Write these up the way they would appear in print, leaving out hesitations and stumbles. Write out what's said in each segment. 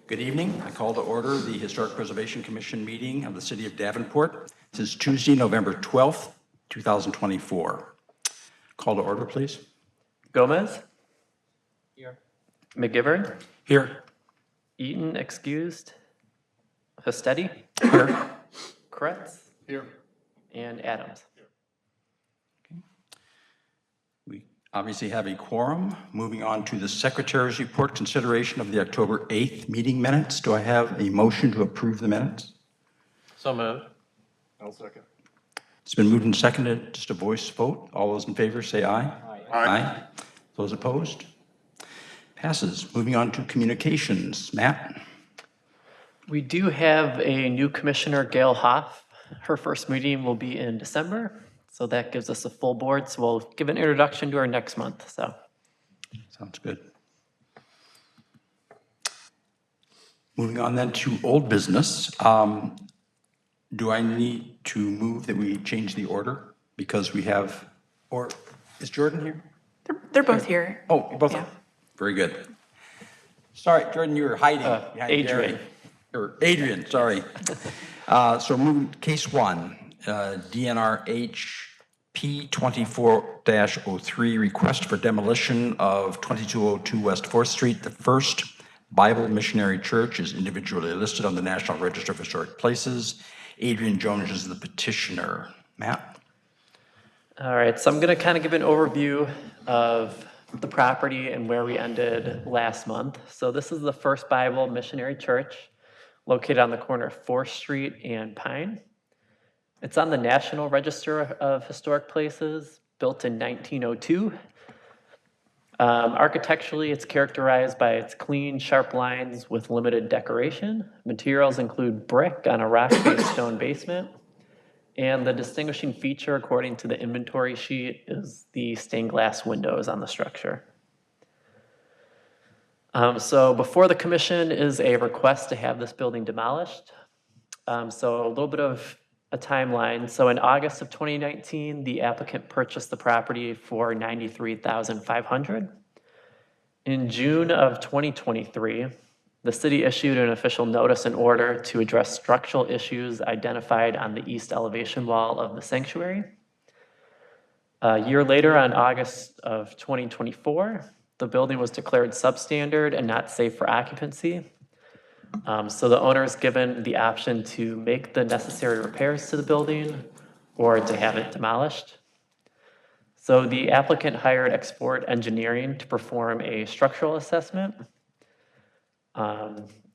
Good evening. I call to order the Historic Preservation Commission meeting of the City of Davenport. This is Tuesday, November 12th, 2024. Call to order, please. Gomez? Here. McGivern? Here. Eaton excused. Hestetti? Here. Kretz? Here. And Adams. We obviously have a quorum. Moving on to the Secretary's report, consideration of the October 8th meeting minutes. Do I have a motion to approve the minutes? So moved. I'll second. It's been moved and seconded. Just a voice vote. All those in favor say aye. Aye. Those opposed? Passes. Moving on to communications. Matt? We do have a new commissioner, Gail Hoff. Her first meeting will be in December, so that gives us a full board. So we'll give an introduction to her next month. So Sounds good. Moving on then to old business. Do I need to move that we change the order? Because we have, or is Jordan here? They're both here. Oh, you both Yeah. are? Very good. Sorry, Jordan, you were hiding behind Adrian. Gary. Or Adrian, sorry. So move case one, DNRH P24-03, request for demolition of 2202 West 4th Street. The First Bible Missionary Church is individually listed on the National Register of Historic Places. Adrian Jones is the petitioner. Matt? all right, so I'm going to kind of give an overview of the property and where we ended last month. So this is the First Bible Missionary Church located on the corner of 4th Street and Pine. It's on the National Register of Historic Places, built in 1902. Architecturally, it's characterized by its clean, sharp lines with limited decoration. Materials include brick on a rock-based stone basement. And the distinguishing feature, according to the inventory sheet, is the stained glass windows on the structure. So before the commission is a request to have this building demolished. So a little bit of a timeline. So in August of 2019, the applicant purchased the property for $93,500. In June of 2023, the city issued an official notice and order to address structural issues identified on the east elevation wall of the sanctuary. A year later, on August of 2024, the building was declared substandard and not safe for occupancy. So the owner is given the option to make the necessary repairs to the building or to have it demolished. So the applicant hired Export Engineering to perform a structural assessment.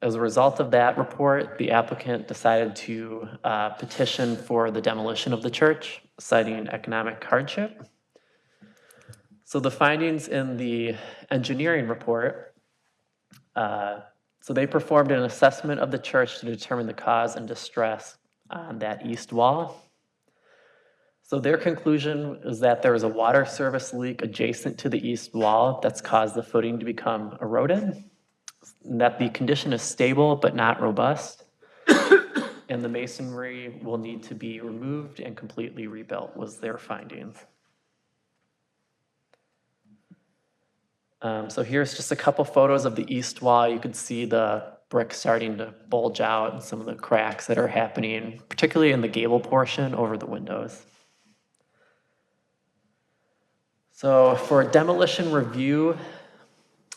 As a result of that report, the applicant decided to petition for the demolition of the church, citing economic hardship. So the findings in the engineering report, so they performed an assessment of the church to determine the cause and distress on that east wall. So their conclusion is that there is a water service leak adjacent to the east wall that's caused the footing to become eroded, and that the condition is stable but not robust, and the masonry will need to be removed and completely rebuilt, was their findings. So here's just a couple photos of the east wall. You can see the brick starting to bulge out and some of the cracks that are happening, particularly in the gable portion over the windows. So for a demolition review,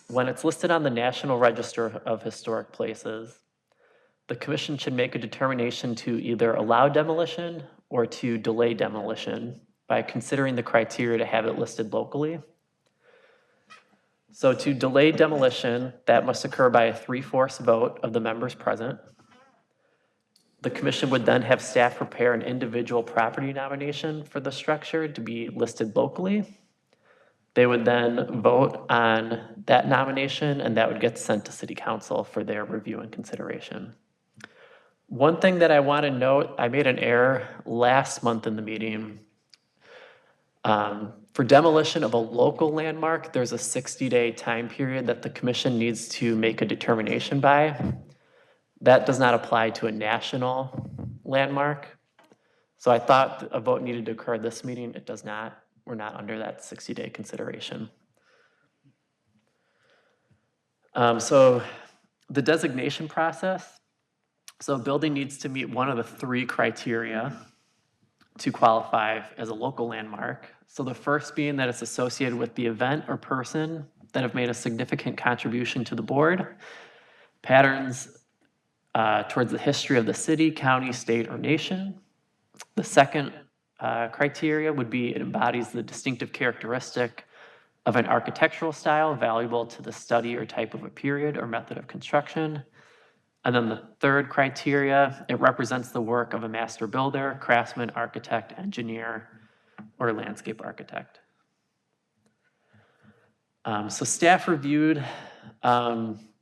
when it's listed on the National Register of Historic Places, the commission should make a determination to either allow demolition or to delay demolition by considering the criteria to have it listed locally. So to delay demolition, that must occur by a 3/4 vote of the members present. The commission would then have staff prepare an individual property nomination for the structure to be listed locally. They would then vote on that nomination, and that would get sent to City Council for their review and consideration. One thing that I want to note, I made an error last month in the meeting. For demolition of a local landmark, there's a 60-day time period that the commission needs to make a determination by. That does not apply to a national landmark. So I thought a vote needed to occur this meeting. It does not. We're not under that 60-day consideration. So The designation process. So a building needs to meet one of the three criteria to qualify as a local landmark. So the first being that it's associated with the event or person that have made a significant contribution to the board, patterns towards the history of the city, county, state, or nation. The second criteria would be it embodies the distinctive characteristic of an architectural style valuable to the study or type of a period or method of construction. And then the third criteria, it represents the work of a master builder, craftsman, architect, engineer, or landscape architect. So staff reviewed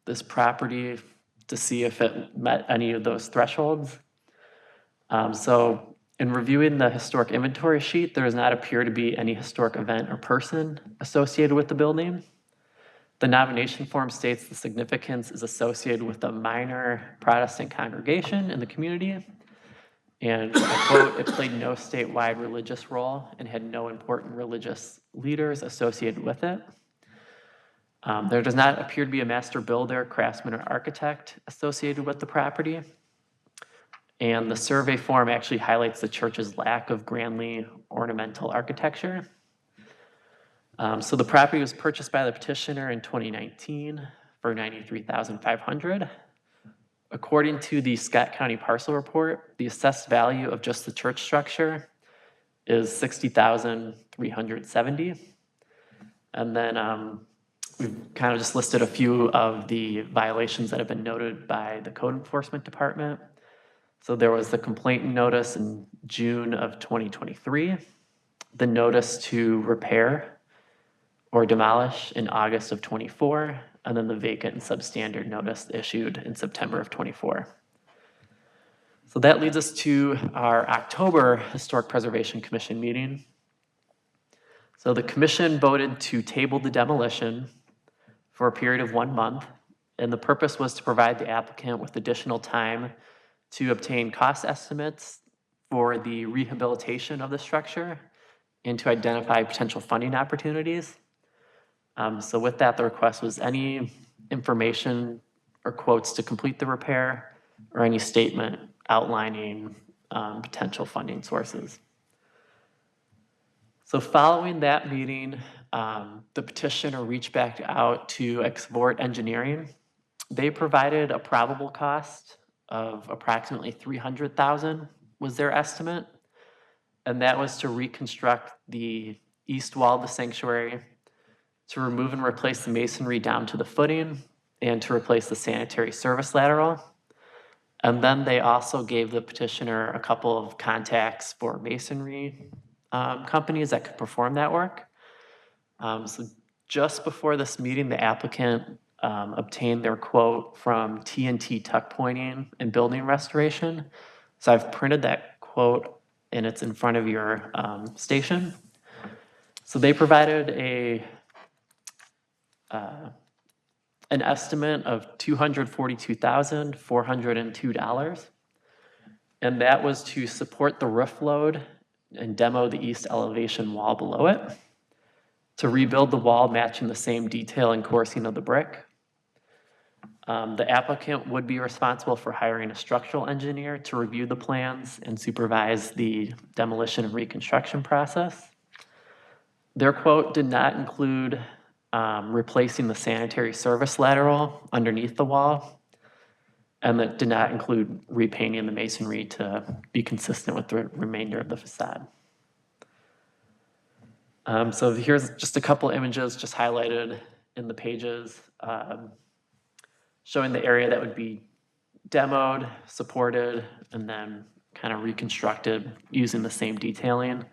this property to see if it met any of those thresholds. So in reviewing the historic inventory sheet, there does not appear to be any historic event or person associated with the building. The nomination form states the significance is associated with a minor Protestant congregation in the community. And I quote, it played no statewide religious role and had no important religious leaders associated with it. There does not appear to be a master builder, craftsman, or architect associated with the property. And the survey form actually highlights the church's lack of grandly ornamental architecture. So the property was purchased by the petitioner in 2019 for $93,500. According to the Scott County Parcel Report, the assessed value of just the church structure is $60,370. And then we've kind of just listed a few of the violations that have been noted by the Code Enforcement Department. So there was the complaint notice in June of 2023, the notice to repair or demolish in August of 24, and then the vacant and substandard notice issued in September of 24. So that leads us to our October Historic Preservation Commission meeting. So the commission voted to table the demolition for a period of 1 month, and the purpose was to provide the applicant with additional time to obtain cost estimates for the rehabilitation of the structure and to identify potential funding opportunities. So with that, the request was any information or quotes to complete the repair or any statement outlining potential funding sources. So following that meeting, the petitioner reached back out to Export Engineering. They provided a probable cost of approximately $300,000 was their estimate. And that was to reconstruct the east wall of the sanctuary, to remove and replace the masonry down to the footing, and to replace the sanitary service lateral. And then they also gave the petitioner a couple of contacts for masonry companies that could perform that work. So just before this meeting, the applicant obtained their quote from TNT Tuck Pointing and Building Restoration. So I've printed that quote and it's in front of your station. So they provided an estimate of $242,402. And that was to support the roof load and demo the east elevation wall below it, to rebuild the wall matching the same detail and coursing of the brick. The applicant would be responsible for hiring a structural engineer to review the plans and supervise the demolition and reconstruction process. Their quote did not include replacing the sanitary service lateral underneath the wall, and that did not include repainting the masonry to be consistent with the remainder of the facade. So here's just a couple images just highlighted in the pages, showing the area that would be demoed, supported, and then kind of reconstructed using the same detailing.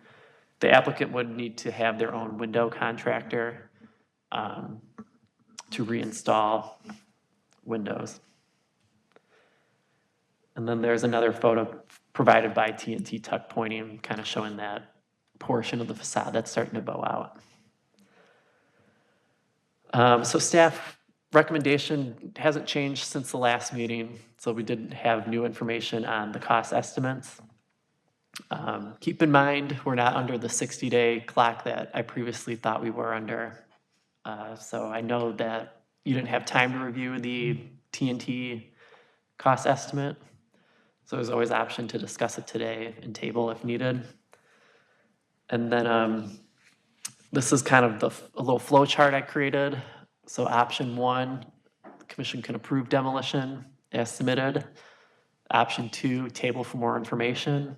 The applicant would need to have their own window contractor to reinstall windows. And then there's another photo provided by TNT Tuck Pointing, kind of showing that portion of the facade that's starting to bow out. So staff recommendation hasn't changed since the last meeting, so we didn't have new information on the cost estimates. Keep in mind, we're not under the 60-day clock that I previously thought we were under. So I know that you didn't have time to review the TNT cost estimate. So there's always option to discuss it today and table if needed. And then this is kind of a little flow chart I created. So option 1, the commission can approve demolition as submitted. Option 2, table for more information.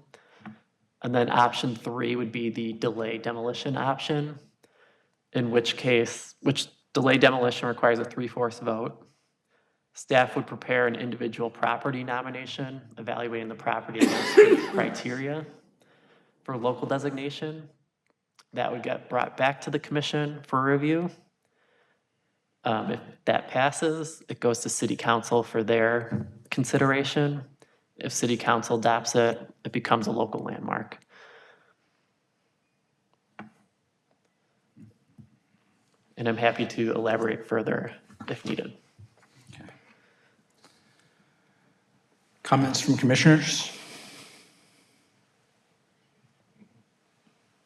And then option 3 would be the delay demolition option, in which delay demolition requires a 3/4 vote. Staff would prepare an individual property nomination, evaluating the property against the criteria for local designation. That would get brought back to the commission for review. If that passes, it goes to city council for their consideration. If city council adopts it, it becomes a local landmark. And I'm happy to elaborate further if needed. Comments from commissioners?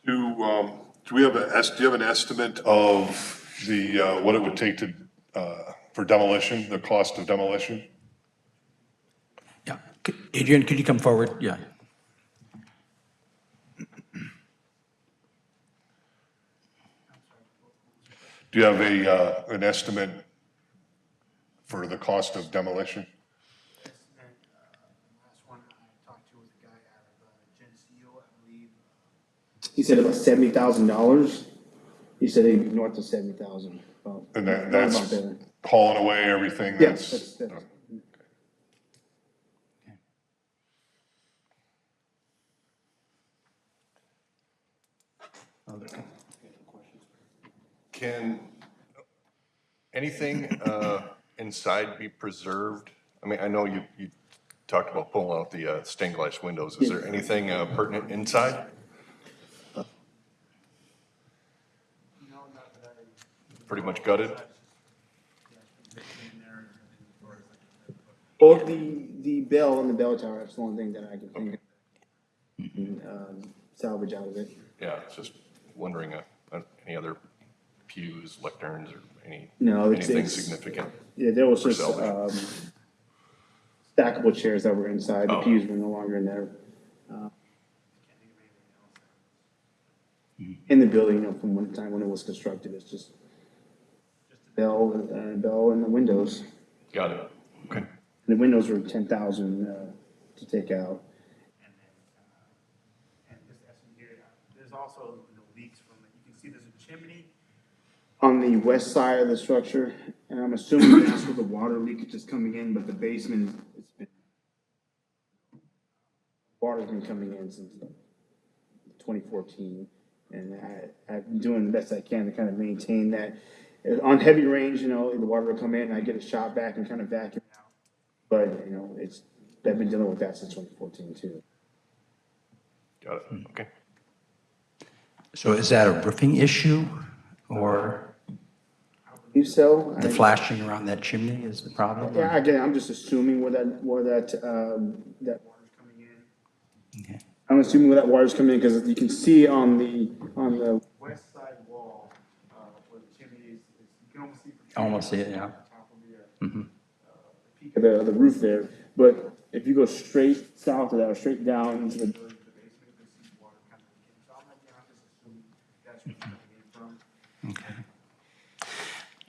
Do you have an estimate of the, what it would take to, for demolition, the cost of demolition? Yeah. Adrian, could you come forward? Yeah. Do you have an estimate for the cost of demolition? Last one I talked to was a guy out of Geneseo, I believe. He said about $70,000. He said it'd be north of 70,000. Well, And about that's there. hauling away everything Yes, that's. that's. Can anything inside be preserved? I mean, I know you talked about pulling out the stained glass windows. Is there anything pertinent inside? Pretty much gutted? Well, the bell and the bell tower, that's the only thing that I can think of. Salvage out of it. Yeah, it's just wondering, any other pews, lecterns, or No, anything it's- significant? Yeah, there was For just, salvage. stackable chairs that were inside. The Oh. pews were no longer in there. In the building, from one time when it was constructed, it's just bell and the windows. Got it. Okay. And the windows were 10,000 to take out. And just as you hear, there's also leaks from it. You can see there's a chimney. On the west side of the structure, and I'm assuming that's where the water leakage is coming in, but the basement, it's been, water's been coming in since 2014. And I've been doing the best I can to kind of maintain that. On heavy rains, the water will come in, I get a shot back and kind of vacuum out. But, I've been dealing with that since 2014 too. Got it. Okay. So is that a roofing issue or You so? the flashing around that chimney is the problem? Yeah, again, I'm just assuming where that water's coming in. Okay. I'm assuming where that water's coming in, because you can see on the West side wall, where the chimney is, you can almost see. Almost see it, yeah. Top of the peak of the roof there, but if you go straight south of that, or straight down into the basement, you can see water kind of leaking. So I'm just assuming that's where it's coming in from. Okay.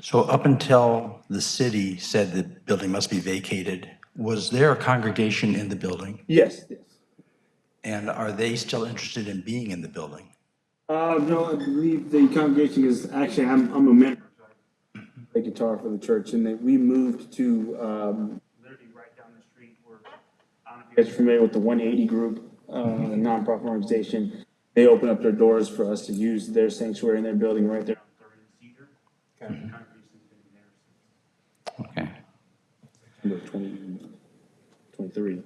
So up until the city said the building must be vacated, was there a congregation in the building? yes. And are they still interested in being in the building? No, I believe the congregation is, actually, I'm a member. Play guitar for the church, and we moved to, Literally right down the street where, I don't know if you guys are familiar with the 180 group, a nonprofit organization. They opened up their doors for us to use their sanctuary in their building right there. Third and Cedar. The congregation's been there since. Okay. Number 2023.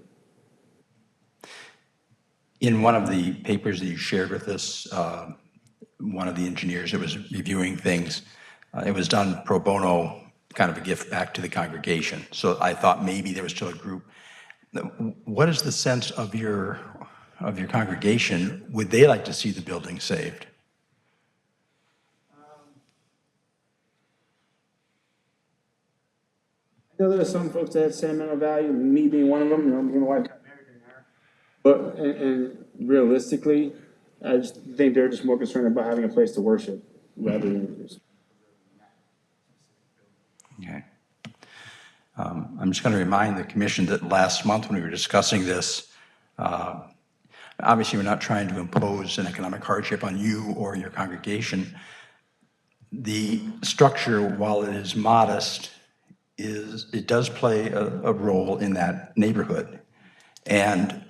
In one of the papers that you shared with us, one of the engineers that was reviewing things, it was done pro bono, kind of a gift back to the congregation. So I thought maybe there was still a group. What is the sense of your congregation? Would they like to see the building saved? know, there are some folks that have sentimental value, me being one of them, you know, me and my wife got married in there. But, and realistically, I just think they're just more concerned about having a place to worship rather than. Okay. I'm just going to remind the commission that last month when we were discussing this, obviously we're not trying to impose an economic hardship on you or your congregation. The structure, while it is modest, it does play a role in that neighborhood. And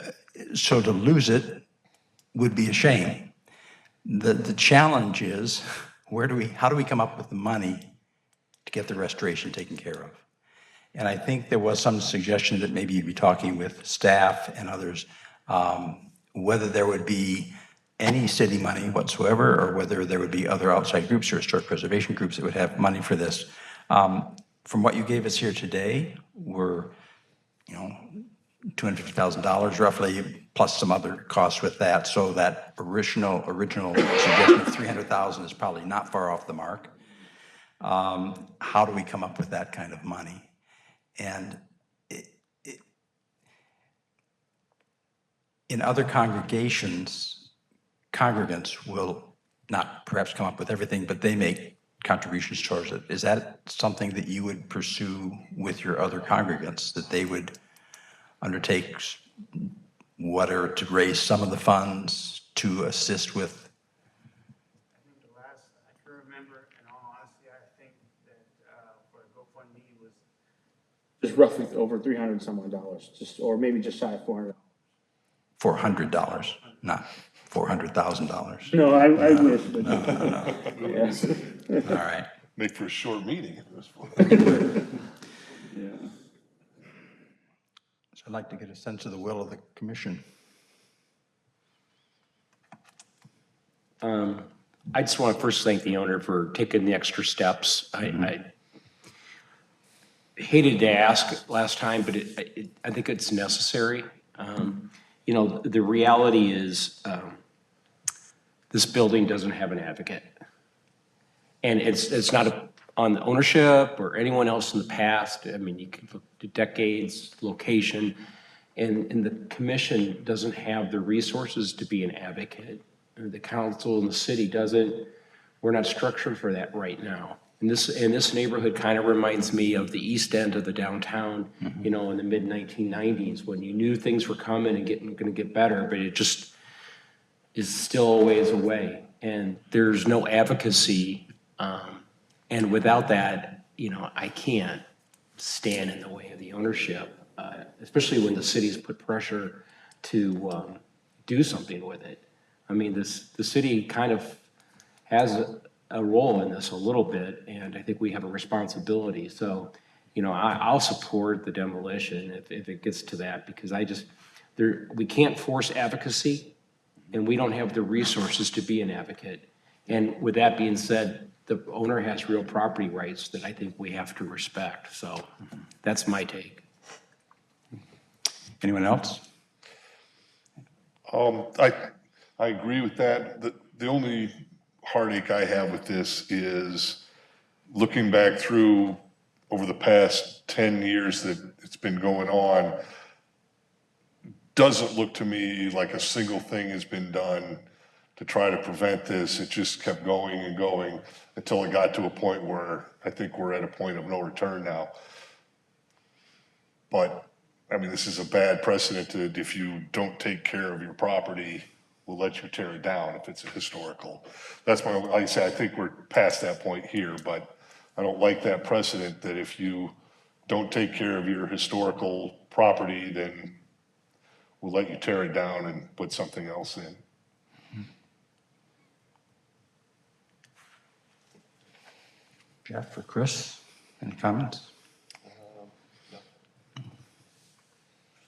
so to lose it would be a shame. The challenge is, how do we come up with the money to get the restoration taken care of? And I think there was some suggestion that maybe you'd be talking with staff and others, whether there would be any city money whatsoever, or whether there would be other outside groups or historic preservation groups that would have money for this. From what you gave us here today, were, you know, $250,000 roughly, plus some other costs with that, so that original suggestion of $300,000 is probably not far off the mark. How do we come up with that kind of money? And in other congregations, congregants will not perhaps come up with everything, but they make contributions towards it. Is that something that you would pursue with your other congregants, that they would undertake whatever to raise some of the funds to assist with? I think the last, I can remember, in all honesty, I think that, for the GoFundMe was Just roughly over $300 just, or maybe just shy of $400. $400, not $400,000. No, I wish, but. All right. Make for a short meeting if it was for. So I'd like to get a sense of the will of the commission. I just want to first thank the owner for taking the extra steps. I hated to ask last time, but I think it's necessary. You know, the reality is, this building doesn't have an advocate. And it's not on the ownership or anyone else in the past. I mean, you can look at decades, location, and the commission doesn't have the resources to be an advocate. The council and the city doesn't. We're not structured for that right now. And this neighborhood kind of reminds me of the east end of the downtown, you know, in the mid-1990s, when you knew things were coming and gonna get better, but it just is still a ways away. And there's no advocacy. And without that, you know, I can't stand in the way of the ownership, especially when the city's put pressure to do something with it. I mean, the city kind of has a role in this a little bit, and I think we have a responsibility. So, you know, I'll support the demolition if it gets to that, because we can't force advocacy, and we don't have the resources to be an advocate. And with that being said, the owner has real property rights that I think we have to respect. So that's my take. Anyone else? I agree with that. The only heartache I have with this is looking back through over the past 10 years that it's been going on, doesn't look to me like a single thing has been done to try to prevent this. It just kept going and going until it got to a point where I think we're at a point of no return now. But, I mean, this is a bad precedent that if you don't take care of your property, we'll let you tear it down if it's a historical. That's my, like I say, I think we're past that point here, but I don't like that precedent that if you don't take care of your historical property, then we'll let you tear it down and put something else in. Jeff or Chris, any comments?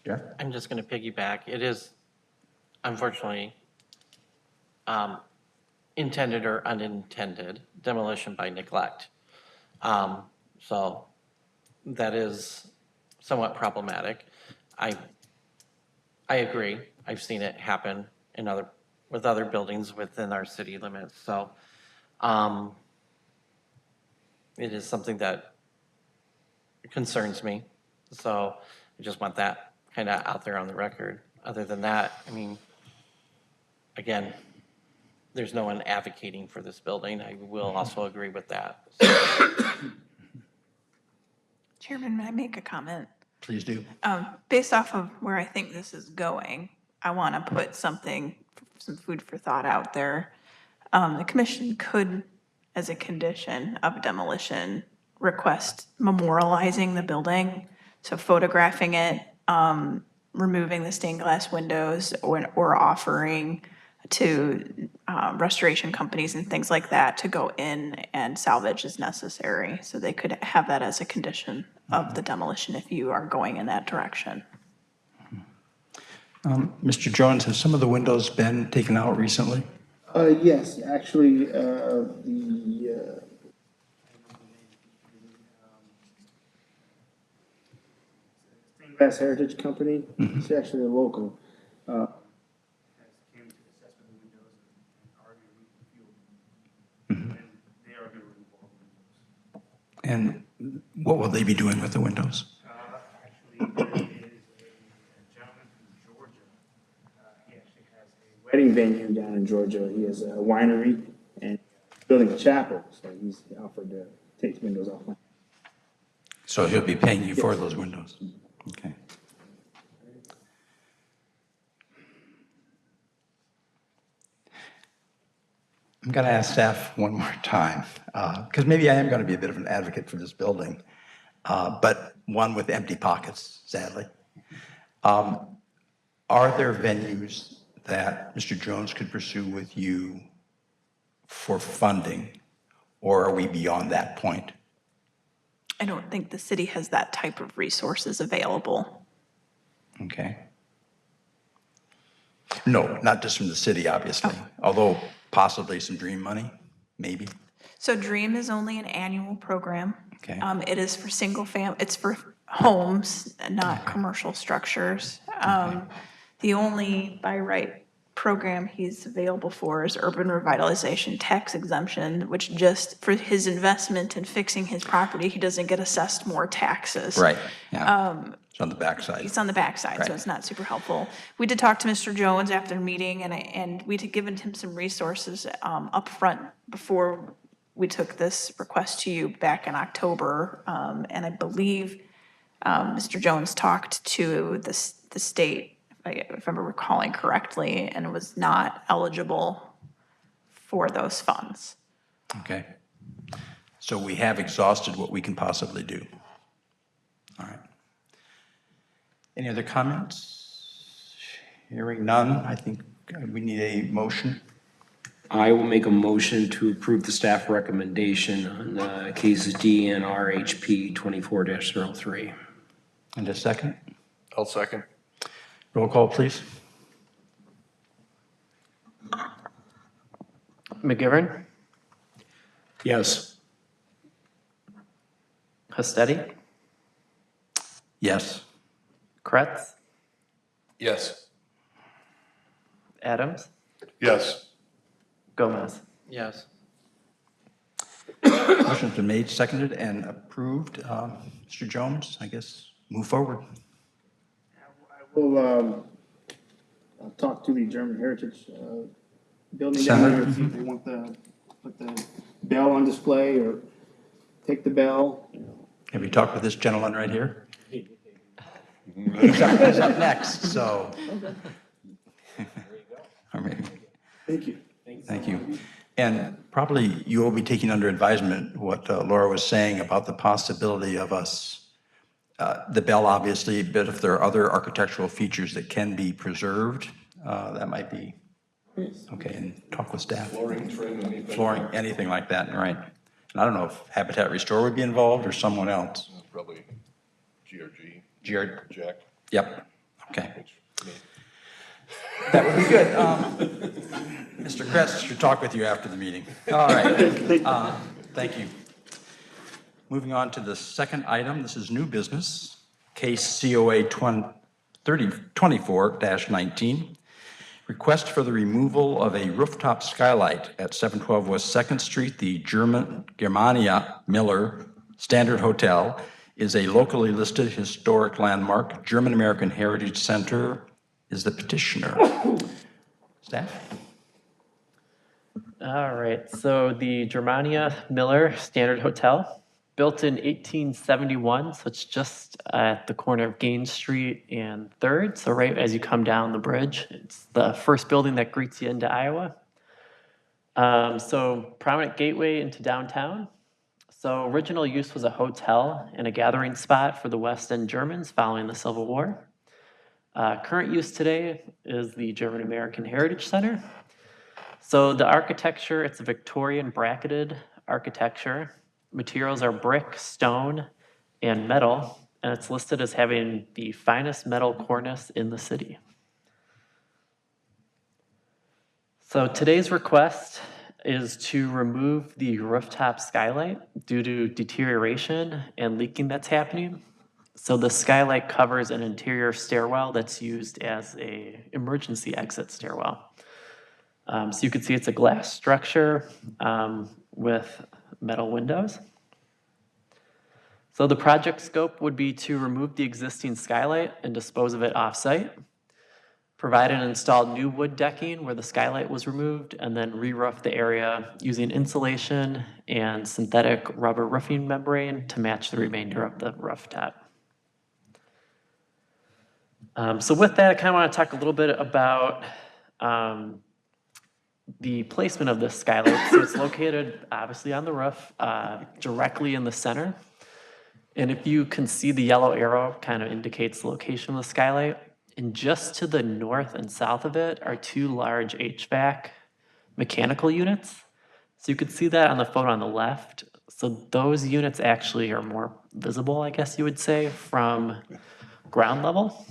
Jeff? I'm just going to piggyback. It is unfortunately intended or unintended demolition by neglect. So that is somewhat problematic. I agree. I've seen it happen with other buildings within our city limits. So it is something that concerns me. So I just want that kind of out there on the record. Other than that, I mean, again, there's no one advocating for this building. I will also agree with that. Chairman, may I make a comment? Please do. Based off of where I think this is going, I want to put some food for thought out there. The commission could, as a condition of demolition, request memorializing the building, so photographing it, removing the stained glass windows, or offering to restoration companies and things like that to go in and salvage as necessary. So they could have that as a condition of the demolition if you are going in that direction. Mr. Jones, have some of the windows been taken out recently? Yes, actually, Stained Glass Heritage Company, it's actually a local, Has came to assess the windows and argued a few of them. And they are going to remove all the windows. And what will they be doing with the windows? Actually, there is a gentleman from Georgia. He actually has a wedding venue down in Georgia. He has a winery and building a chapel, so he's offered to take the windows off. So he'll be paying you for those windows? Okay. I'm going to ask staff one more time, because maybe I am going to be a bit of an advocate for this building, but one with empty pockets, sadly. Are there venues that Mr. Jones could pursue with you for funding, or are we beyond that point? I don't think the city has that type of resources available. Okay. No, not just from the city, obviously, although possibly some dream money, maybe. So DREAM is only an annual program. Okay. It is for it's for homes, not commercial structures. The only by right program he's available for is urban revitalization tax exemption, which just for his investment in fixing his property, he doesn't get assessed more taxes. Right, yeah. It's on the backside. It's on the backside, so Right. it's not super helpful. We did talk to Mr. Jones after the meeting, and we had given him some resources up front before we took this request to you back in October. And I believe Mr. Jones talked to the state, if I'm recalling correctly, and was not eligible for those funds. Okay. So we have exhausted what we can possibly do. All right. Any other comments? Hearing none, I think we need a motion. I will make a motion to approve the staff recommendation on cases DNR HP 24-03. And a second. I'll second. Roll call, please. McGivern, Yes. Hastetti, Yes. Kretz, Yes. Adams, Yes. Gomez. Yes. Motion's been made, seconded, and approved. Mr. Jones, I guess, move forward. I will, I'll talk to the German Heritage building Center. down there, see if they want put the bell on display or take the bell. Have you talked with this gentleman right here? He's up next, so. Or maybe. Thank you. Thank you. And probably you will be taking under advisement what Laura was saying about the possibility of us, the bell obviously, but if there are other architectural features that can be preserved, that might be, okay, and talk with staff. Flooring, trim, anything. Flooring, anything like that, right. And I don't know if Habitat Restore would be involved or someone else. Probably GRG, Jared, Jack. yep, okay. which, me. That would be good. Mr. Kretz should talk with you after the meeting. All right. Thank you. Moving on to the second item, this is new business, case COA 24-19. Request for the removal of a rooftop skylight at 712 West 2nd Street, the Germania Miller Standard Hotel is a locally listed historic landmark. German American Heritage Center is the petitioner. Staff? All right, so the Germania Miller Standard Hotel, built in 1871, so it's just at the corner of Gaines Street and 3rd, so right as you come down the bridge. It's the first building that greets you into Iowa. So prominent gateway into downtown. So original use was a hotel and a gathering spot for the West End Germans following the Civil War. Current use today is the German American Heritage Center. So the architecture, it's a Victorian bracketed architecture. Materials are brick, stone, and metal, and it's listed as having the finest metal cornice in the city. So today's request is to remove the rooftop skylight due to deterioration and leaking that's happening. So the skylight covers an interior stairwell that's used as a emergency exit stairwell. So you can see it's a glass structure with metal windows. So the project scope would be to remove the existing skylight and dispose of it off-site, provide and install new wood decking where the skylight was removed, and then re-roof the area using insulation and synthetic rubber roofing membrane to match the remainder of the rooftop. So with that, I kind of want to talk a little bit about the placement of this skylight. So it's located obviously on the roof, directly in the center. And if you can see the yellow arrow kind of indicates the location of the skylight. And just to the north and south of it are 2 large HVAC mechanical units. So you could see that on the photo on the left. So those units actually are more visible, I guess you would say, from ground level.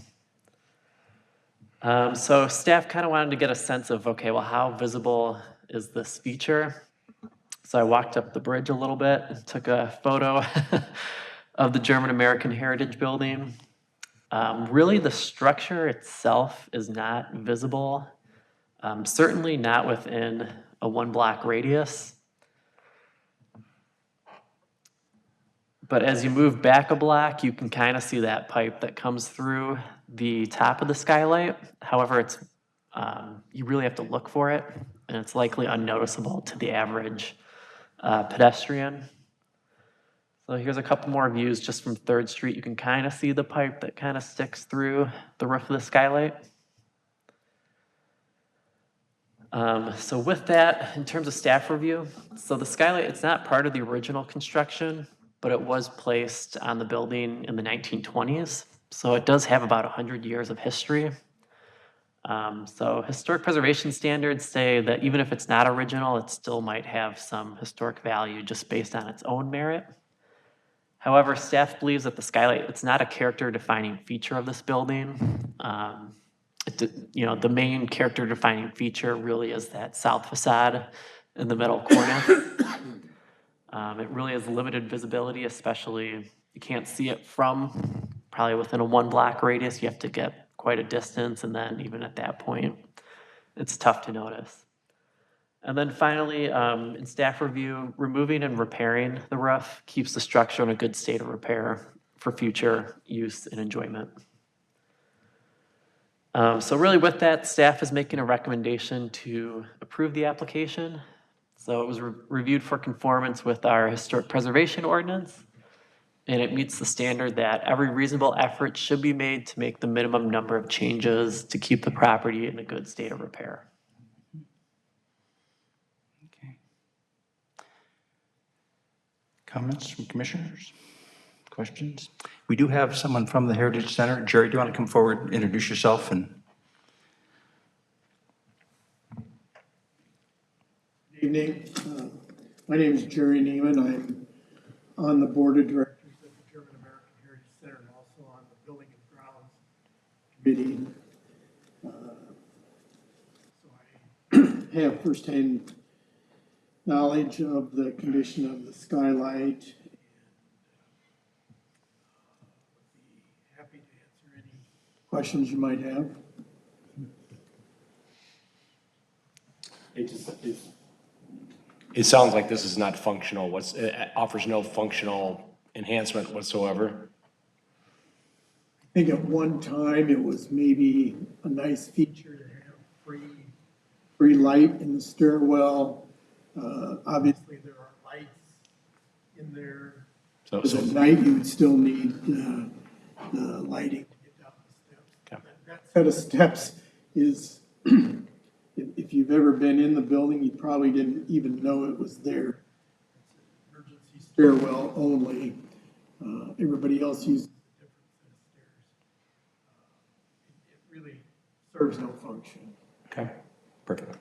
So staff kind of wanted to get a sense of, okay, well, how visible is this feature? So I walked up the bridge a little bit and took a photo of the German American Heritage Building. Really, the structure itself is not visible, certainly not within a 1-block radius. But as you move back a block, you can kind of see that pipe that comes through the top of the skylight. However, it's you really have to look for it, and it's likely unnoticeable to the average pedestrian. So here's a couple more views just from 3rd Street. You can kind of see the pipe that kind of sticks through the roof of the skylight. So with that, in terms of staff review, so the skylight, it's not part of the original construction, but it was placed on the building in the 1920s. So it does have about 100 years of history. So historic preservation standards say that even if it's not original, it still might have some historic value just based on its own merit. However, staff believes that the skylight, it's not a character-defining feature of this building. The main character-defining feature really is that south facade in the middle cornice. It really has limited visibility, especially you can't see it from probably within a 1-block radius. You have to get quite a distance, and then even at that point, it's tough to notice. And then finally, in staff review, removing and repairing the roof keeps the structure in a good state of repair for future use and enjoyment. So really with that, staff is making a recommendation to approve the application. So it was reviewed for conformance with our historic preservation ordinance, and it meets the standard that every reasonable effort should be made to make the minimum number of changes to keep the property in a good state of repair. Okay. Comments from commissioners? Questions? We do have someone from the Heritage Center. Jerry, do you want to come forward, introduce yourself? And Good evening. My name is Jerry Neiman. I'm on the board of directors of the German American Heritage Center and also on the Building and Grounds Committee. So I have firsthand knowledge of the condition of the skylight. Be happy to answer any questions you might have. It sounds like this is not functional. It offers no functional enhancement whatsoever. I think at one time it was maybe a nice feature to have free light in the stairwell. Obviously, there are lights in there. So, But at night, you would still need the lighting to get down the steps. Okay. That set of steps is, if you've ever been in the building, you probably didn't even know it was there. It's an emergency stairwell only. Everybody else uses a different set of stairs. It really serves no function. okay, perfect.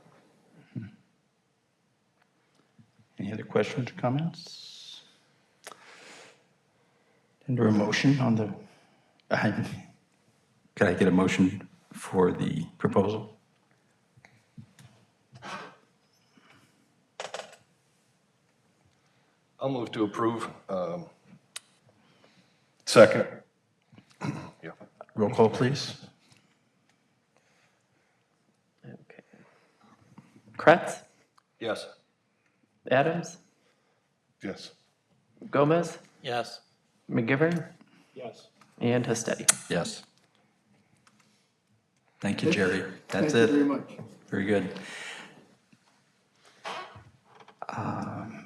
Any other questions or comments? Under a motion on the, could I get a motion for the proposal? I'll move to approve. Second. Yeah. Roll call, please. Okay. Kretz, Yes. Adams, Yes. Gomez, Yes. McGivern, Yes. and Hastati. Yes. Thank you, Jerry. That's Thank you it. very much. Very good.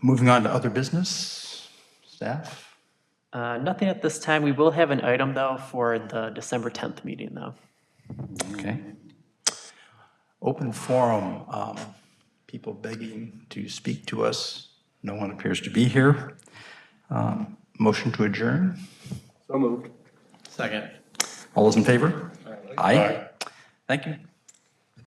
Moving on to other business, staff? Nothing at this time. We will have an item, though, for the December 10th meeting, though. Okay. Open forum, people begging to speak to us. No one appears to be here. Motion to adjourn. So moved. Second. All those in favor? Aye. Thank you.